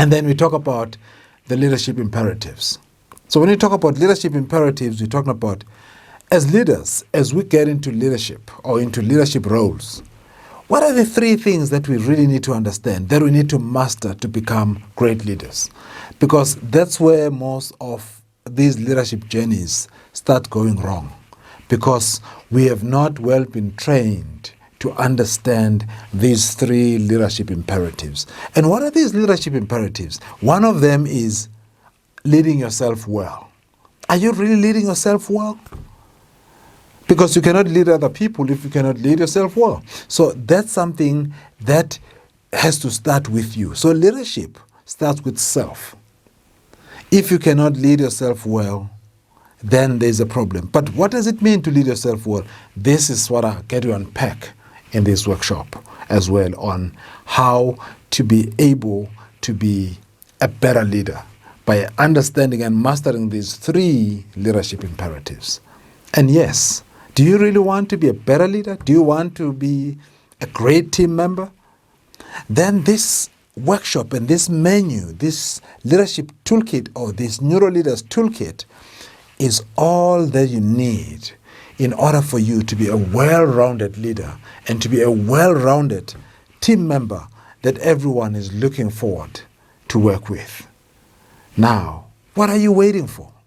And then we talk about the leadership imperatives. So when we talk about leadership imperatives, we're talking about, as leaders, as we get into leadership or into leadership roles, what are the three things that we really need to understand, that we need to master to become great leaders? Because that's where most of these leadership journeys start going wrong, because we have not well been trained to understand these three leadership imperatives. And what are these leadership imperatives? One of them is leading yourself well. Are you really leading yourself well? Because you cannot lead other people if you cannot lead yourself well. So that's something that has to start with you. So leadership starts with self. If you cannot lead yourself well, then there's a problem. But what does it mean to lead yourself well? This is what I get to unpack in this workshop as well, on how to be able to be a better leader by understanding and mastering these three leadership imperatives. And yes, do you really want to be a better leader? Do you want to be a great team member? Then this workshop and this menu, this leadership toolkit or this Neuro Leaders Toolkit is all that you need in order for you to be a well-rounded leader and to be a well-rounded team member that everyone is looking forward to work with. Now, what are you waiting for?